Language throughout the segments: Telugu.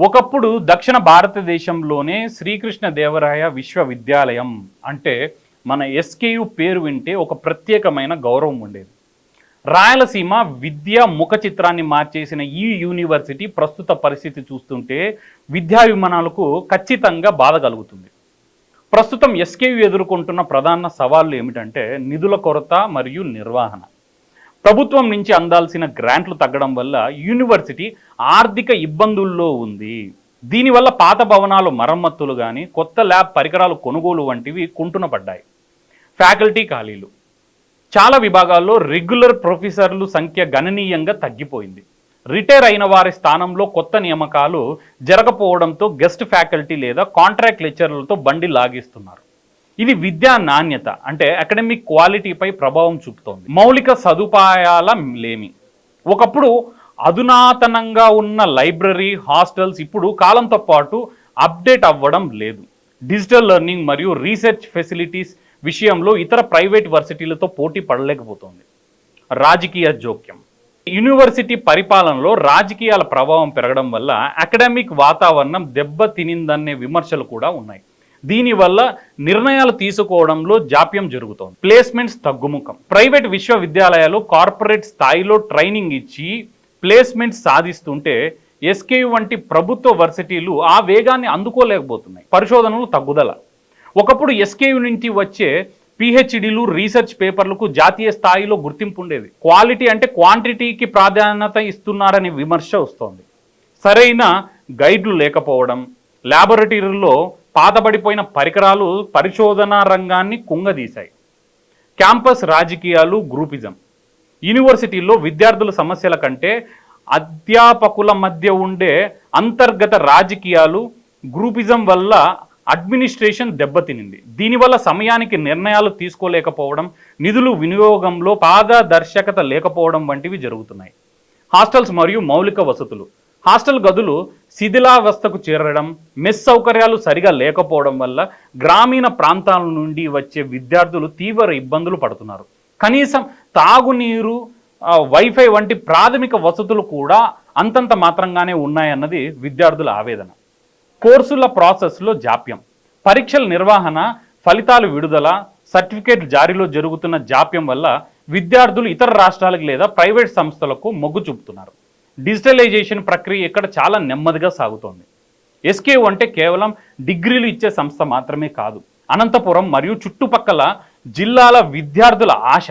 ఒకప్పుడు దక్షిణ భారతదేశంలోనే శ్రీకృష్ణదేవరాయ విశ్వవిద్యాలయం అంటే మన ఎస్కేయు పేరు వింటే ఒక ప్రత్యేకమైన గౌరవం ఉండేది. రాయలసీమ విద్యా ముఖ చిత్రాన్ని మార్చేసిన ఈ యూనివర్సిటీ ప్రస్తుత పరిస్థితి చూస్తుంటే విద్యాభిమానాలకు ఖచ్చితంగా బాధ కలుగుతుంది. ప్రస్తుతం ఎస్కేయు ఎదుర్కొంటున్న ప్రధాన సవాళ్లు ఏమిటంటే నిధుల కొరత మరియు నిర్వహణ. ప్రభుత్వం నుంచి అందాల్సిన గ్రాంట్లు తగ్గడం వల్ల యూనివర్సిటీ ఆర్థిక ఇబ్బందుల్లో ఉంది. దీనివల్ల పాత భవనాలు మరమ్మతులు కానీ కొత్త ల్యాబ్ పరికరాలు కొనుగోలు వంటివి కుంటున పడ్డాయి. ఫ్యాకల్టీ ఖాళీలు, చాలా విభాగాల్లో రెగ్యులర్ ప్రొఫెసర్లు సంఖ్య గణనీయంగా తగ్గిపోయింది. రిటైర్ అయిన వారి స్థానంలో కొత్త నియామకాలు జరగకపోవడంతో గెస్ట్ ఫ్యాకల్టీ లేదా కాంట్రాక్ట్ లెక్చరర్లతో బండి లాగిస్తున్నారు. ఇది విద్యా నాణ్యత అంటే అకాడమిక్ క్వాలిటీపై ప్రభావం చూపుతోంది. మౌలిక సదుపాయాల లేమి. ఒకప్పుడు అధునాతనంగా ఉన్న లైబ్రరీ, హాస్టల్స్ ఇప్పుడు కాలంతో పాటు అప్డేట్ అవ్వడం లేదు. డిజిటల్ లెర్నింగ్ మరియు రీసెర్చ్ ఫెసిలిటీస్ విషయంలో ఇతర ప్రైవేట్ వర్సిటీలతో పోటీ పడలేకపోతుంది. రాజకీయ జోక్యం. యూనివర్సిటీ పరిపాలనలో రాజకీయాల ప్రభావం పెరగడం వల్ల అకాడమిక్ వాతావరణం దెబ్బతినిందనే విమర్శలు కూడా ఉన్నాయి. దీనివల్ల నిర్ణయాలు తీసుకోవడంలో జాప్యం జరుగుతోంది. ప్లేస్మెంట్స్ తగ్గుముఖం. ప్రైవేట్ విశ్వవిద్యాలయాలు కార్పొరేట్ స్థాయిలో ట్రైనింగ్ ఇచ్చి ప్లేస్మెంట్స్ సాధిస్తుంటే ఎస్కేయు వంటి ప్రభుత్వ వర్సిటీలు ఆ వేగాన్ని అందుకోలేకపోతున్నాయి. పరిశోధనలు తగ్గుదల. ఒకప్పుడు ఎస్కేయు నుంచి వచ్చే పిహెచ్డీలు, రీసెర్చ్ పేపర్లకు జాతీయ స్థాయిలో గుర్తింపు ఉండేది. క్వాలిటీ అంటే క్వాంటిటీకి ప్రాధాన్యత ఇస్తున్నారనే విమర్శ వస్తోంది. సరైన గైడ్లు లేకపోవడం, ల్యాబొరేటరీల్లో పాతబడిపోయిన పరికరాలు పరిశోధనా రంగాన్ని కుంగదీశాయి. క్యాంపస్ రాజకీయాలు, గ్రూపిజం. యూనివర్సిటీల్లో విద్యార్థుల సమస్యల కంటే అధ్యాపకుల మధ్య ఉండే అంతర్గత రాజకీయాలు, గ్రూపిజం వల్ల అడ్మినిస్ట్రేషన్ దెబ్బతినింది. దీనివల్ల సమయానికి నిర్ణయాలు తీసుకోలేకపోవడం, నిధులు వినియోగంలో పారదర్శకత లేకపోవడం వంటివి జరుగుతున్నాయి. హాస్టల్స్ మరియు మౌలిక వసతులు. హాస్టల్ గదులు శిథిలావస్థకు చేరడం, మెస్ సౌకర్యాలు సరిగా లేకపోవడం వల్ల గ్రామీణ ప్రాంతాల నుండి వచ్చే విద్యార్థులు తీవ్ర ఇబ్బందులు పడుతున్నారు. కనీసం తాగునీరు, వైఫై వంటి ప్రాథమిక వసతులు కూడా అంతంత మాత్రంగానే ఉన్నాయన్నది విద్యార్థుల ఆవేదన. కోర్సుల ప్రాసెస్లో జాప్యం. పరీక్షల నిర్వహణ, ఫలితాలు విడుదల, సర్టిఫికేట్ జారీలో జరుగుతున్న జాప్యం వల్ల విద్యార్థులు ఇతర రాష్ట్రాలకు లేదా ప్రైవేట్ సంస్థలకు మొగ్గు చూపుతున్నారు. డిజిటలైజేషన్ ప్రక్రియ ఇక్కడ చాలా నెమ్మదిగా సాగుతోంది. ఎస్కేయు అంటే కేవలం డిగ్రీలు ఇచ్చే సంస్థ మాత్రమే కాదు, అనంతపురం మరియు చుట్టుపక్కల జిల్లాల విద్యార్థుల ఆశ.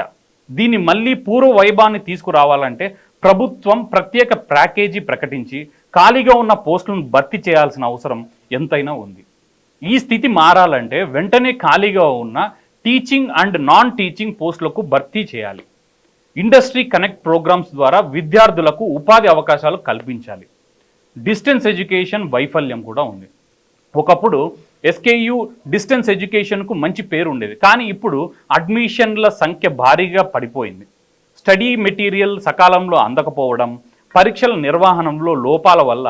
దీన్ని మళ్ళీ పూర్వ వైభవాన్ని తీసుకురావాలంటే ప్రభుత్వం ప్రత్యేక ప్యాకేజీ ప్రకటించి ఖాళీగా ఉన్న పోస్టులను భర్తీ చేయాల్సిన అవసరం ఎంతైనా ఉంది. ఈ స్థితి మారాలంటే వెంటనే ఖాళీగా ఉన్న టీచింగ్ అండ్ నాన్ టీచింగ్ పోస్టులకు భర్తీ చేయాలి. ఇండస్ట్రీ కనెక్ట్ ప్రోగ్రామ్స్ ద్వారా విద్యార్థులకు ఉపాధి అవకాశాలు కల్పించాలి. డిస్టెన్స్ ఎడ్యుకేషన్ వైఫల్యం కూడా ఉంది. ఒకప్పుడు ఎస్కేయు డిస్టెన్స్ ఎడ్యుకేషన్కు మంచి పేరు ఉండేది, కానీ ఇప్పుడు అడ్మిషన్ల సంఖ్య భారీగా పడిపోయింది. స్టడీ మెటీరియల్ సకాలంలో అందకపోవడం, పరీక్షల నిర్వహణలో లోపాల వల్ల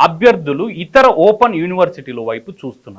అభ్యర్థులు ఇతర ఓపెన్ యూనివర్సిటీల వైపు చూస్తున్నారు.